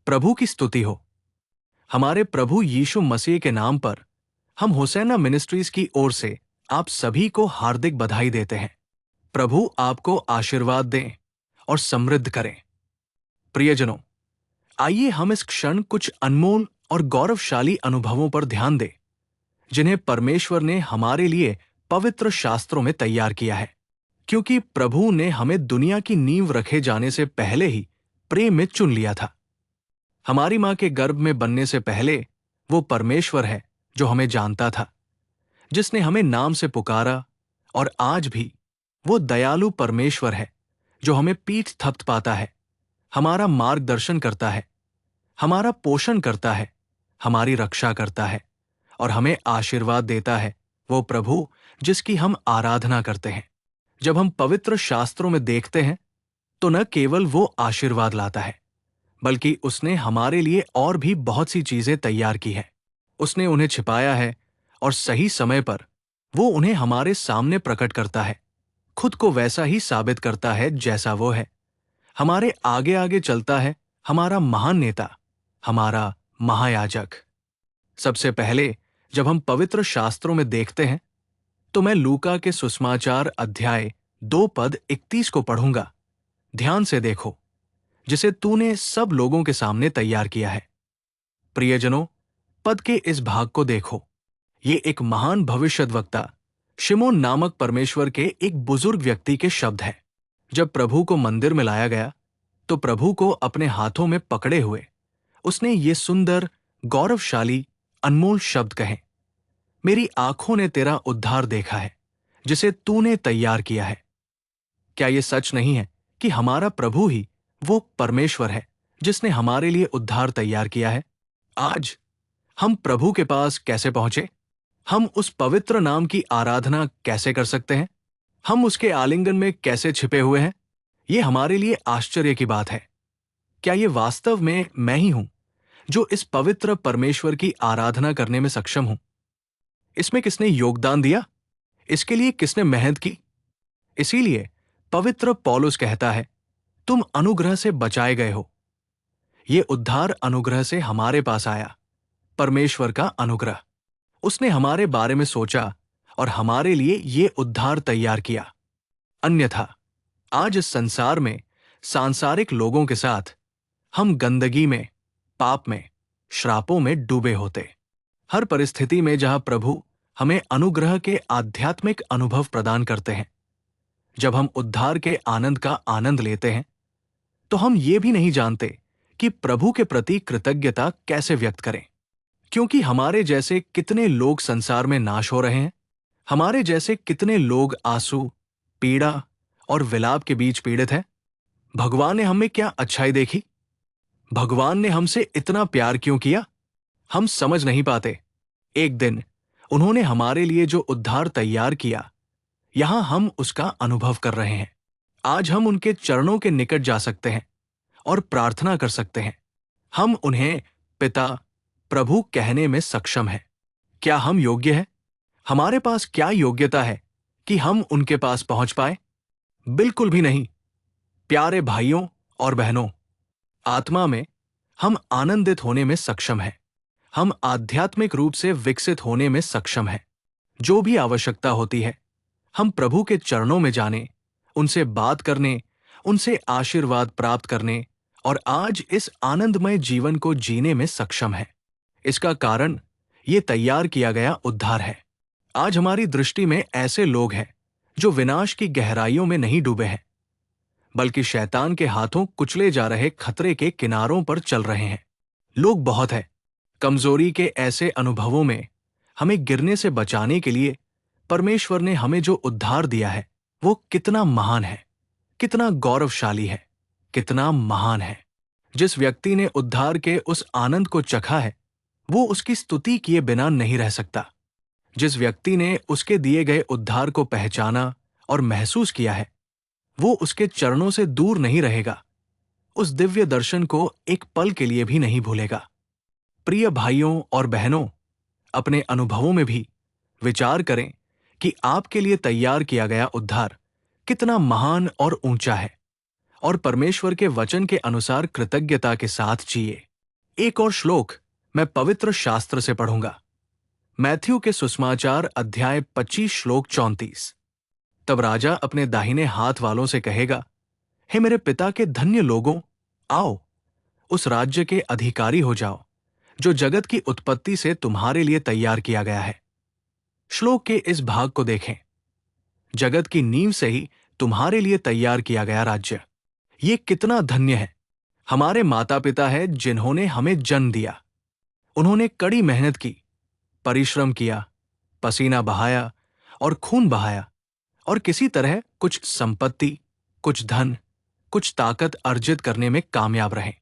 प्रभु की स्तुति हो। हमारे प्रभु यीशु मसीह के नाम पर हम होसैना मिनिस्ट्रीज की ओर से आप सभी को हार्दिक बधाई देते हैं। प्रभु आपको आशीर्वाद दें और समृद्ध करें। प्रियजनों, आइए हम इस क्षण कुछ अनमोल और गौरवशाली अनुभवों पर ध्यान दें, जिन्हें परमेश्वर ने हमारे लिए पवित्र शास्त्रों में तैयार किया है। क्योंकि प्रभु ने हमें दुनिया की नींव रखे जाने से पहले ही प्रेम में चुन लिया था। हमारी मां के गर्भ में बनने से पहले वो परमेश्वर है जो हमें जानता था, जिसने हमें नाम से पुकारा, और आज भी वो दयालु परमेश्वर है जो हमें पीठ थपथपाता है, हमारा मार्गदर्शन करता है, हमारा पोषण करता है, हमारी रक्षा करता है और हमें आशीर्वाद देता है। वो प्रभु जिसकी हम आराधना करते हैं। जब हम पवित्र शास्त्रों में देखते हैं तो न केवल वो आशीर्वाद लाता है, बल्कि उसने हमारे लिए और भी बहुत सी चीजें तैयार की है। उसने उन्हें छिपाया है और सही समय पर वो उन्हें हमारे सामने प्रकट करता है, खुद को वैसा ही साबित करता है जैसा वो है। हमारे आगे आगे चलता है हमारा महान नेता, हमारा महायाजक। सबसे पहले जब हम पवित्र शास्त्रों में देखते हैं तो मैं लूका के सुसमाचार अध्याय 2 पद 31 को पढ़ूंगा। ध्यान से देखो, जिसे तूने सब लोगों के सामने तैयार किया है। प्रियजनों, पद के इस भाग को देखो। ये एक महान भविष्यद्वक्ता शिमोन नामक परमेश्वर के एक बुजुर्ग व्यक्ति के शब्द हैं। जब प्रभु को मंदिर में लाया गया तो प्रभु को अपने हाथों में पकड़े हुए उसने ये सुंदर, गौरवशाली, अनमोल शब्द कहे, मेरी आंखों ने तेरा उद्धार देखा है जिसे तूने तैयार किया है। क्या ये सच नहीं है कि हमारा प्रभु ही वो परमेश्वर है जिसने हमारे लिए उद्धार तैयार किया है? आज हम प्रभु के पास कैसे पहुंचे? हम उस पवित्र नाम की आराधना कैसे कर सकते हैं? हम उसके आलिंगन में कैसे छिपे हुए हैं? ये हमारे लिए आश्चर्य की बात है। क्या ये वास्तव में मैं ही हूं जो इस पवित्र परमेश्वर की आराधना करने में सक्षम हूं? इसमें किसने योगदान दिया? इसके लिए किसने मेहनत की? इसीलिए पवित्र पौलुस कहता है, तुम अनुग्रह से बचाए गए हो। ये उद्धार अनुग्रह से हमारे पास आया। परमेश्वर का अनुग्रह। उसने हमारे बारे में सोचा और हमारे लिए ये उद्धार तैयार किया। अन्यथा आज इस संसार में सांसारिक लोगों के साथ हम गंदगी में, पाप में, श्रापों में डूबे होते। हर परिस्थिति में जहां प्रभु हमें अनुग्रह के आध्यात्मिक अनुभव प्रदान करते हैं, जब हम उद्धार के आनंद का आनंद लेते हैं, तो हम ये भी नहीं जानते कि प्रभु के प्रति कृतज्ञता कैसे व्यक्त करें। क्योंकि हमारे जैसे कितने लोग संसार में नाश हो रहे हैं। हमारे जैसे कितने लोग आंसू, पीड़ा और विलाप के बीच पीड़ित हैं। भगवान ने हमें क्या अच्छाई देखी? भगवान ने हमसे इतना प्यार क्यों किया? हम समझ नहीं पाते। एक दिन उन्होंने हमारे लिए जो उद्धार तैयार किया, यहां हम उसका अनुभव कर रहे हैं। आज हम उनके चरणों के निकट जा सकते हैं और प्रार्थना कर सकते हैं। हम उन्हें पिता, प्रभु कहने में सक्षम हैं। क्या हम योग्य हैं? हमारे पास क्या योग्यता है कि हम उनके पास पहुंच पाए? बिल्कुल भी नहीं। प्यारे भाइयों और बहनों, आत्मा में हम आनंदित होने में सक्षम हैं। हम आध्यात्मिक रूप से विकसित होने में सक्षम हैं। जो भी आवश्यकता होती है, हम प्रभु के चरणों में जाने, उनसे बात करने, उनसे आशीर्वाद प्राप्त करने और आज इस आनंदमय जीवन को जीने में सक्षम हैं। इसका कारण ये तैयार किया गया उद्धार है। आज हमारी दृष्टि में ऐसे लोग हैं जो विनाश की गहराइयों में नहीं डूबे हैं, बल्कि शैतान के हाथों कुचले जा रहे खतरे के किनारों पर चल रहे हैं। लोग बहुत हैं। कमजोरी के ऐसे अनुभवों में हमें गिरने से बचाने के लिए परमेश्वर ने हमें जो उद्धार दिया है, वो कितना महान है, कितना गौरवशाली है, कितना महान है। जिस व्यक्ति ने उद्धार के उस आनंद को चखा है, वो उसकी स्तुति किए बिना नहीं रह सकता। जिस व्यक्ति ने उसके दिए गए उद्धार को पहचाना और महसूस किया है, वो उसके चरणों से दूर नहीं रहेगा। उस दिव्य दर्शन को एक पल के लिए भी नहीं भूलेगा। प्रिय भाइयों और बहनों, अपने अनुभवों में भी विचार करें कि आपके लिए तैयार किया गया उद्धार कितना महान और ऊंचा है, और परमेश्वर के वचन के अनुसार कृतज्ञता के साथ जिए। एक और श्लोक मैं पवित्र शास्त्र से पढ़ूंगा। मैथ्यू के सुसमाचार अध्याय 25 श्लोक 34। तब राजा अपने दाहिने हाथ वालों से कहेगा, हे मेरे पिता के धन्य लोगों, आओ उस राज्य के अधिकारी हो जाओ जो जगत की उत्पत्ति से तुम्हारे लिए तैयार किया गया है। श्लोक के इस भाग को देखें। जगत की नींव से ही तुम्हारे लिए तैयार किया गया राज्य, ये कितना धन्य है। हमारे माता पिता है जिन्होंने हमें जन्म दिया। उन्होंने कड़ी मेहनत की, परिश्रम किया, पसीना बहाया और खून बहाया और किसी तरह कुछ संपत्ति, कुछ धन, कुछ ताकत अर्जित करने में कामयाब रहे।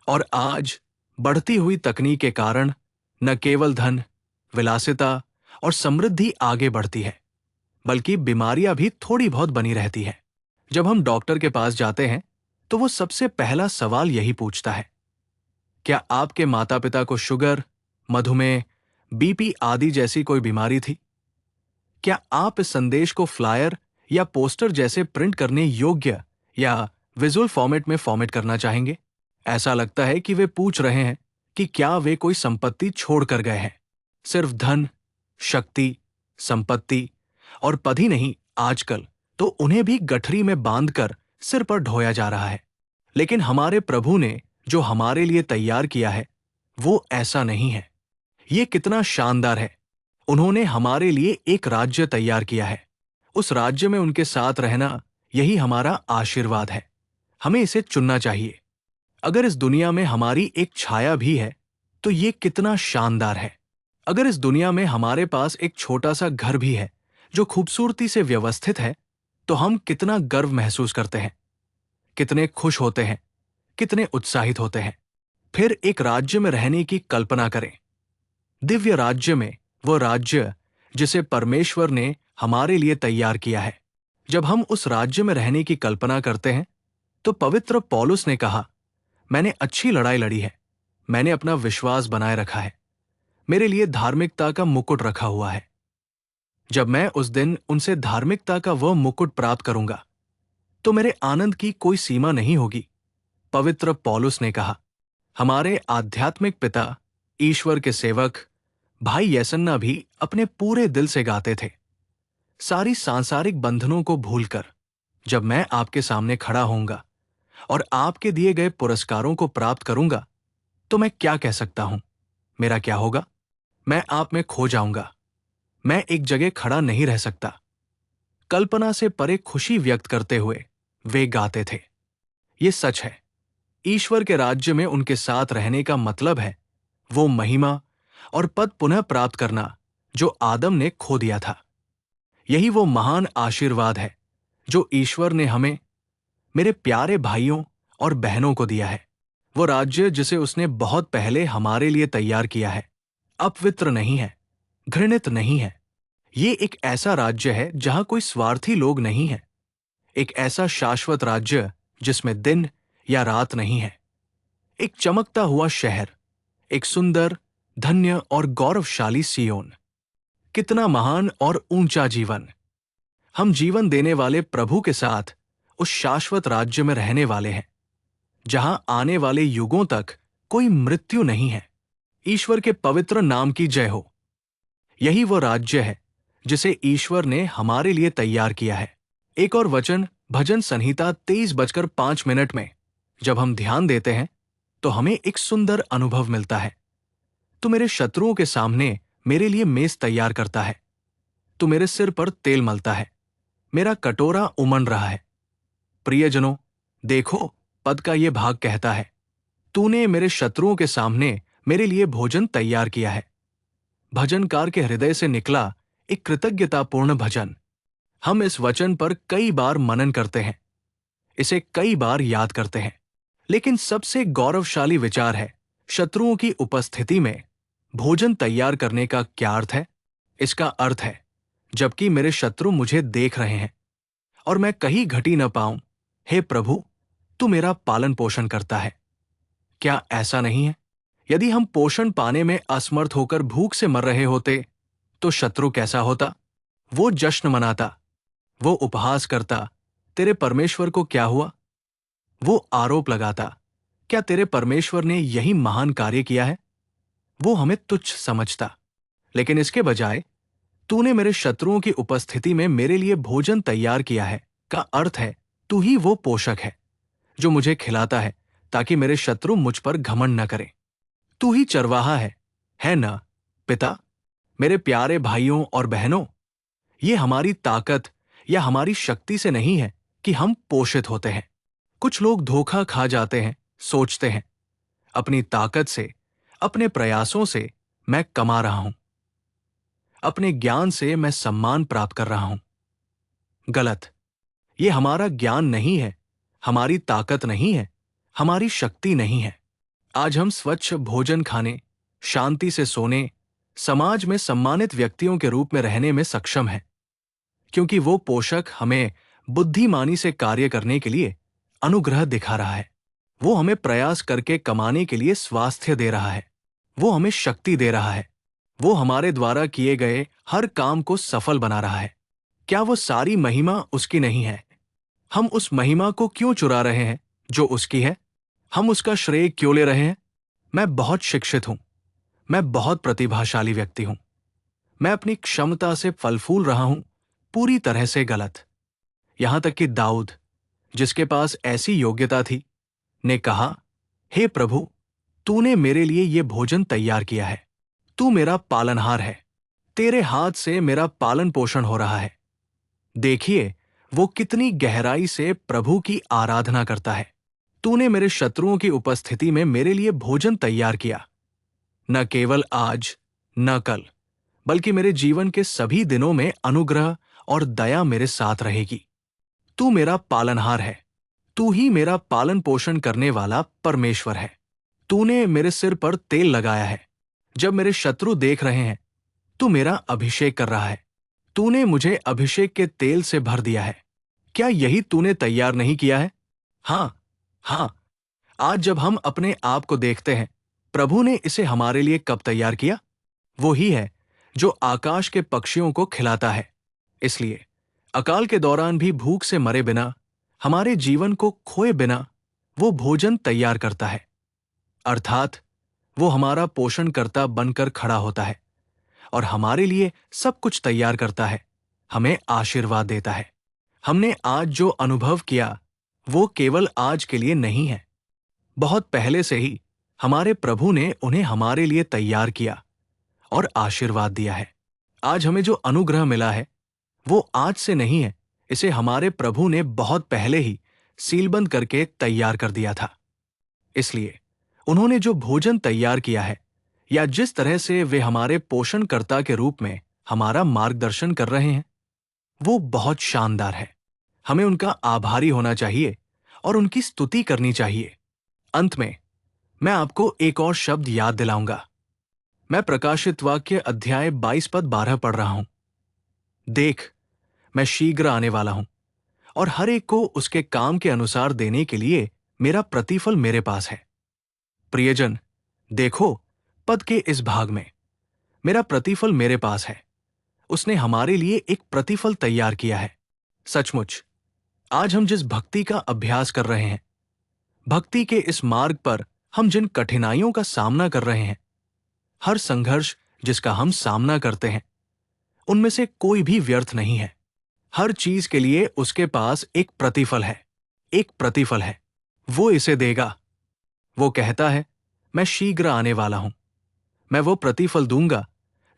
और आज बढ़ती हुई तकनीक के कारण न केवल धन, विलासिता और समृद्धि आगे बढ़ती है, बल्कि बीमारियां भी थोड़ी बहुत बनी रहती है। जब हम डॉक्टर के पास जाते हैं तो वो सबसे पहला सवाल यही पूछता है, क्या आपके माता पिता को शुगर, मधुमेह, बीपी आदि जैसी कोई बीमारी थी? क्या आप इस संदेश को फ्लायर या पोस्टर जैसे प्रिंट करने योग्य या विजुअल फॉर्मेट में फॉर्मेट करना चाहेंगे? ऐसा लगता है कि वे पूछ रहे हैं कि क्या वे कोई संपत्ति छोड़कर गए हैं। सिर्फ धन, शक्ति, संपत्ति और पद ही नहीं, आजकल तो उन्हें भी गठरी में बांधकर सिर पर ढोया जा रहा है। लेकिन हमारे प्रभु ने जो हमारे लिए तैयार किया है वो ऐसा नहीं है। ये कितना शानदार है। उन्होंने हमारे लिए एक राज्य तैयार किया है। उस राज्य में उनके साथ रहना, यही हमारा आशीर्वाद है। हमें इसे चुनना चाहिए। अगर इस दुनिया में हमारी एक छाया भी है तो ये कितना शानदार है। अगर इस दुनिया में हमारे पास एक छोटा सा घर भी है जो खूबसूरती से व्यवस्थित है, तो हम कितना गर्व महसूस करते हैं, कितने खुश होते हैं, कितने उत्साहित होते हैं। फिर एक राज्य में रहने की कल्पना करें। दिव्य राज्य में, वो राज्य जिसे परमेश्वर ने हमारे लिए तैयार किया है। जब हम उस राज्य में रहने की कल्पना करते हैं तो पवित्र पौलुस ने कहा, मैंने अच्छी लड़ाई लड़ी है, मैंने अपना विश्वास बनाए रखा है, मेरे लिए धार्मिकता का मुकुट रखा हुआ है। जब मैं उस दिन उनसे धार्मिकता का वह मुकुट प्राप्त करूंगा तो मेरे आनंद की कोई सीमा नहीं होगी। पवित्र पौलुस ने कहा, हमारे आध्यात्मिक पिता, ईश्वर के सेवक भाई यसन्ना भी अपने पूरे दिल से गाते थे, सारी सांसारिक बंधनों को भूलकर जब मैं आपके सामने खड़ा होऊंगा और आपके दिए गए पुरस्कारों को प्राप्त करूंगा तो मैं क्या कह सकता हूं? मेरा क्या होगा? मैं आप में खो जाऊंगा। मैं एक जगह खड़ा नहीं रह सकता। कल्पना से परे खुशी व्यक्त करते हुए वे गाते थे। ये सच है। ईश्वर के राज्य में उनके साथ रहने का मतलब है वो महिमा और पद पुनः प्राप्त करना जो आदम ने खो दिया था। यही वो महान आशीर्वाद है जो ईश्वर ने हमें, मेरे प्यारे भाइयों और बहनों को दिया है। वो राज्य जिसे उसने बहुत पहले हमारे लिए तैयार किया है, अपवित्र नहीं है, घृणित नहीं है। ये एक ऐसा राज्य है जहां कोई स्वार्थी लोग नहीं है। एक ऐसा शाश्वत राज्य जिसमें दिन या रात नहीं है। एक चमकता हुआ शहर, एक सुंदर, धन्य और गौरवशाली सियोन। कितना महान और ऊंचा जीवन। हम जीवन देने वाले प्रभु के साथ उस शाश्वत राज्य में रहने वाले हैं जहां आने वाले युगों तक कोई मृत्यु नहीं है। ईश्वर के पवित्र नाम की जय हो। यही वो राज्य है जिसे ईश्वर ने हमारे लिए तैयार किया है। एक और वचन भजन संहिता 23:05 में जब हम ध्यान देते हैं तो हमें एक सुंदर अनुभव मिलता है। तू मेरे शत्रुओं के सामने मेरे लिए मेज तैयार करता है, तू मेरे सिर पर तेल मलता है, मेरा कटोरा उमड़ रहा है। प्रियजनों, देखो, पद का ये भाग कहता है, तूने मेरे शत्रुओं के सामने मेरे लिए भोजन तैयार किया है। भजनकार के हृदय से निकला एक कृतज्ञतापूर्ण भजन। हम इस वचन पर कई बार मनन करते हैं, इसे कई बार याद करते हैं, लेकिन सबसे गौरवशाली विचार है शत्रुओं की उपस्थिति में भोजन तैयार करने का क्या अर्थ है? इसका अर्थ है जबकि मेरे शत्रु मुझे देख रहे हैं और मैं कहीं घटी न पाऊं, हे प्रभु, तू मेरा पालन पोषण करता है। क्या ऐसा नहीं है? यदि हम पोषण पाने में असमर्थ होकर भूख से मर रहे होते तो शत्रु कैसा होता? वो जश्न मनाता, वो उपहास करता, तेरे परमेश्वर को क्या हुआ? वो आरोप लगाता, क्या तेरे परमेश्वर ने यही महान कार्य किया है? वो हमें तुच्छ समझता, लेकिन इसके बजाय तूने मेरे शत्रुओं की उपस्थिति में मेरे लिए भोजन तैयार किया है का अर्थ है तू ही वो पोषक है जो मुझे खिलाता है ताकि मेरे शत्रु मुझ पर घमंड न करें। तू ही चरवाहा है ना पिता? मेरे प्यारे भाइयों और बहनों, ये हमारी ताकत या हमारी शक्ति से नहीं है कि हम पोषित होते हैं। कुछ लोग धोखा खा जाते हैं, सोचते हैं अपनी ताकत से, अपने प्रयासों से मैं कमा रहा हूं, अपने ज्ञान से मैं सम्मान प्राप्त कर रहा हूं। गलत। ये हमारा ज्ञान नहीं है, हमारी ताकत नहीं है, हमारी शक्ति नहीं है। आज हम स्वच्छ भोजन खाने, शांति से सोने, समाज में सम्मानित व्यक्तियों के रूप में रहने में सक्षम हैं, क्योंकि वो पोषक हमें बुद्धिमानी से कार्य करने के लिए अनुग्रह दिखा रहा है। वो हमें प्रयास करके कमाने के लिए स्वास्थ्य दे रहा है। वो हमें शक्ति दे रहा है। वो हमारे द्वारा किए गए हर काम को सफल बना रहा है। क्या वो सारी महिमा उसकी नहीं है? हम उस महिमा को क्यों चुरा रहे हैं जो उसकी है? हम उसका श्रेय क्यों ले रहे हैं? मैं बहुत शिक्षित हूं, मैं बहुत प्रतिभाशाली व्यक्ति हूं, मैं अपनी क्षमता से फल फूल रहा हूं। पूरी तरह से गलत। यहां तक कि दाऊद, जिसके पास ऐसी योग्यता थी, ने कहा, हे प्रभु, तूने मेरे लिए ये भोजन तैयार किया है। तू मेरा पालनहार है। तेरे हाथ से मेरा पालन पोषण हो रहा है। देखिए वो कितनी गहराई से प्रभु की आराधना करता है। तूने मेरे शत्रुओं की उपस्थिति में मेरे लिए भोजन तैयार किया। न केवल आज, न कल, बल्कि मेरे जीवन के सभी दिनों में अनुग्रह और दया मेरे साथ रहेगी। तू मेरा पालनहार है। तू ही मेरा पालन पोषण करने वाला परमेश्वर है। तूने मेरे सिर पर तेल लगाया है। जब मेरे शत्रु देख रहे हैं, तू मेरा अभिषेक कर रहा है। तूने मुझे अभिषेक के तेल से भर दिया है। क्या यही तूने तैयार नहीं किया है? हाँ, आज जब हम अपने आप को देखते हैं, प्रभु ने इसे हमारे लिए कब तैयार किया? वो ही है जो आकाश के पक्षियों को खिलाता है। इसलिए अकाल के दौरान भी भूख से मरे बिना, हमारे जीवन को खोए बिना वो भोजन तैयार करता है। अर्थात वो हमारा पोषणकर्ता बनकर खड़ा होता है और हमारे लिए सब कुछ तैयार करता है, हमें आशीर्वाद देता है। हमने आज जो अनुभव किया वो केवल आज के लिए नहीं है। बहुत पहले से ही हमारे प्रभु ने उन्हें हमारे लिए तैयार किया और आशीर्वाद दिया है। आज हमें जो अनुग्रह मिला है वो आज से नहीं है, इसे हमारे प्रभु ने बहुत पहले ही सीलबंद करके तैयार कर दिया था। इसलिए उन्होंने जो भोजन तैयार किया है, या जिस तरह से वे हमारे पोषणकर्ता के रूप में हमारा मार्गदर्शन कर रहे हैं, वो बहुत शानदार है। हमें उनका आभारी होना चाहिए और उनकी स्तुति करनी चाहिए। अंत में मैं आपको एक और शब्द याद दिलाऊंगा। मैं प्रकाशित वाक्य अध्याय 22 पद 12 पढ़ रहा हूं। देख, मैं शीघ्र आने वाला हूं और हर एक को उसके काम के अनुसार देने के लिए मेरा प्रतिफल मेरे पास है। प्रियजन, देखो पद के इस भाग में, मेरा प्रतिफल मेरे पास है। उसने हमारे लिए एक प्रतिफल तैयार किया है। सचमुच आज हम जिस भक्ति का अभ्यास कर रहे हैं, भक्ति के इस मार्ग पर हम जिन कठिनाइयों का सामना कर रहे हैं, हर संघर्ष जिसका हम सामना करते हैं, उनमें से कोई भी व्यर्थ नहीं है। हर चीज के लिए उसके पास एक प्रतिफल है, एक प्रतिफल है। वो इसे देगा। वो कहता है, मैं शीघ्र आने वाला हूं। मैं वो प्रतिफल दूंगा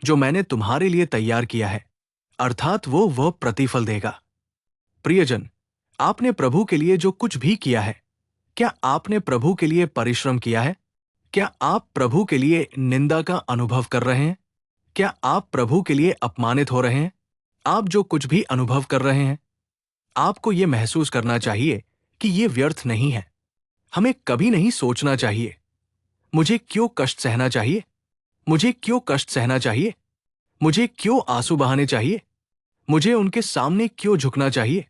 जो मैंने तुम्हारे लिए तैयार किया है। अर्थात वो वह प्रतिफल देगा। प्रियजन, आपने प्रभु के लिए जो कुछ भी किया है, क्या आपने प्रभु के लिए परिश्रम किया है? क्या आप प्रभु के लिए निंदा का अनुभव कर रहे हैं? क्या आप प्रभु के लिए अपमानित हो रहे हैं? आप जो कुछ भी अनुभव कर रहे हैं, आपको यह महसूस करना चाहिए कि यह व्यर्थ नहीं है। हमें कभी नहीं सोचना चाहिए, मुझे क्यों कष्ट सहना चाहिए? मुझे क्यों कष्ट सहना चाहिए? मुझे क्यों आंसू बहाने चाहिए? मुझे उनके सामने क्यों झुकना चाहिए?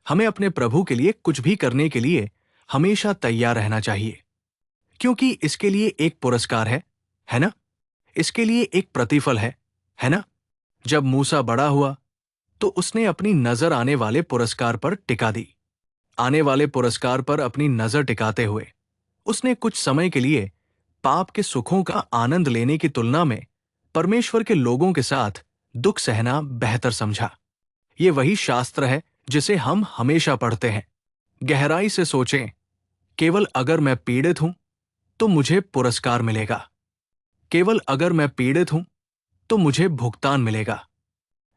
हमें अपने प्रभु के लिए कुछ भी करने के लिए हमेशा तैयार रहना चाहिए, क्योंकि इसके लिए एक पुरस्कार है ना? इसके लिए एक प्रतिफल है ना? जब मूसा बड़ा हुआ तो उसने अपनी नजर आने वाले पुरस्कार पर टिका दी। आने वाले पुरस्कार पर अपनी नजर टिकाते हुए उसने कुछ समय के लिए पाप के सुखों का आनंद लेने की तुलना में परमेश्वर के लोगों के साथ दुख सहना बेहतर समझा। ये वही शास्त्र है जिसे हम हमेशा पढ़ते हैं। गहराई से सोचें, केवल अगर मैं पीड़ित हूं तो मुझे पुरस्कार मिलेगा। केवल अगर मैं पीड़ित हूं तो मुझे भुगतान मिलेगा।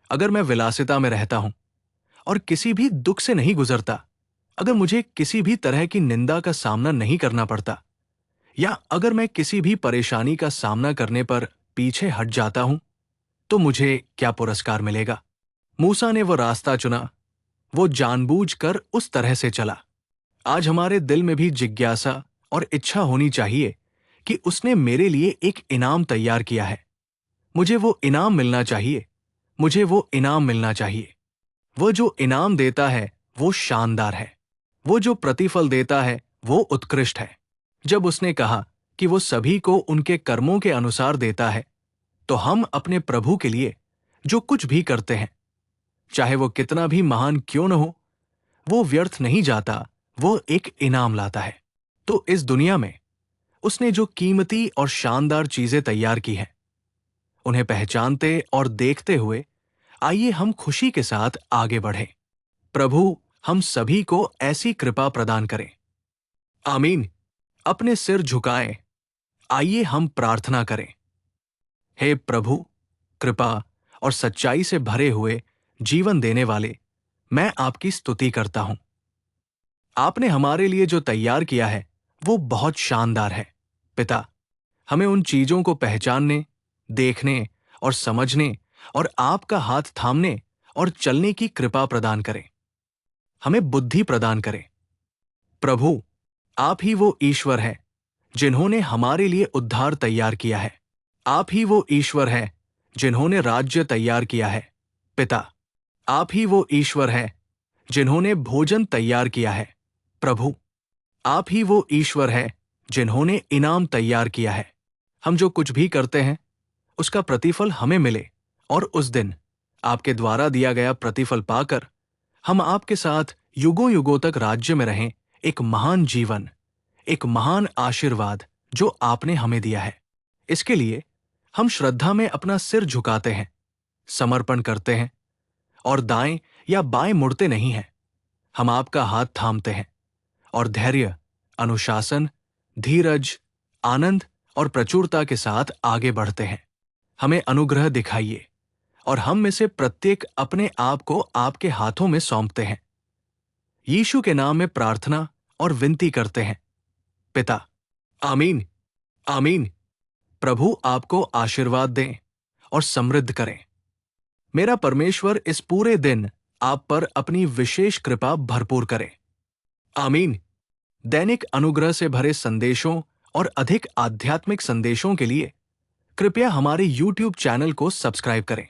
अगर मैं विलासिता में रहता हूं और किसी भी दुख से नहीं गुजरता, अगर मुझे किसी भी तरह की निंदा का सामना नहीं करना पड़ता, या अगर मैं किसी भी परेशानी का सामना करने पर पीछे हट जाता हूं, तो मुझे क्या पुरस्कार मिलेगा? मूसा ने वो रास्ता चुना, वो जानबूझकर उस तरह से चला। आज हमारे दिल में भी जिज्ञासा और इच्छा होनी चाहिए कि उसने मेरे लिए एक इनाम तैयार किया है। मुझे वो इनाम मिलना चाहिए, मुझे वो इनाम मिलना चाहिए। वो जो इनाम देता है वो शानदार है, वो जो प्रतिफल देता है वो उत्कृष्ट है। जब उसने कहा कि वो सभी को उनके कर्मों के अनुसार देता है, तो हम अपने प्रभु के लिए जो कुछ भी करते हैं, चाहे वो कितना भी महान क्यों न हो, वो व्यर्थ नहीं जाता, वो एक इनाम लाता है। तो इस दुनिया में उसने जो कीमती और शानदार चीजें तैयार की हैं, उन्हें पहचानते और देखते हुए आइए हम खुशी के साथ आगे बढ़ें। प्रभु हम सभी को ऐसी कृपा प्रदान करें। आमीन। अपने सिर झुकाएं, आइए हम प्रार्थना करें। हे प्रभु, कृपा और सच्चाई से भरे हुए जीवन देने वाले, मैं आपकी स्तुति करता हूं। आपने हमारे लिए जो तैयार किया है वो बहुत शानदार है। पिता, हमें उन चीजों को पहचानने, देखने और समझने और आपका हाथ थामने और चलने की कृपा प्रदान करें। हमें बुद्धि प्रदान करें। प्रभु, आप ही वो ईश्वर हैं जिन्होंने हमारे लिए उद्धार तैयार किया है। आप ही वो ईश्वर हैं जिन्होंने राज्य तैयार किया है। पिता, आप ही वो ईश्वर हैं जिन्होंने भोजन तैयार किया है। प्रभु, आप ही वो ईश्वर हैं जिन्होंने इनाम तैयार किया है। हम जो कुछ भी करते हैं उसका प्रतिफल हमें मिले, और उस दिन आपके द्वारा दिया गया प्रतिफल पाकर हम आपके साथ युगों युगों तक राज्य में रहें। एक महान जीवन, एक महान आशीर्वाद जो आपने हमें दिया है, इसके लिए हम श्रद्धा में अपना सिर झुकाते हैं, समर्पण करते हैं और दाएं या बाएं मुड़ते नहीं हैं। हम आपका हाथ थामते हैं और धैर्य, अनुशासन, धीरज, आनंद और प्रचुरता के साथ आगे बढ़ते हैं। हमें अनुग्रह दिखाइए और हम में से प्रत्येक अपने आप को आपके हाथों में सौंपते हैं। यीशु के नाम में प्रार्थना और विनती करते हैं, पिता। आमीन। आमीन। प्रभु आपको आशीर्वाद दें और समृद्ध करें। मेरा परमेश्वर इस पूरे दिन आप पर अपनी विशेष कृपा भरपूर करे। आमीन। दैनिक अनुग्रह से भरे संदेशों और अधिक आध्यात्मिक संदेशों के लिए कृपया हमारे YouTube चैनल को सब्सक्राइब करें।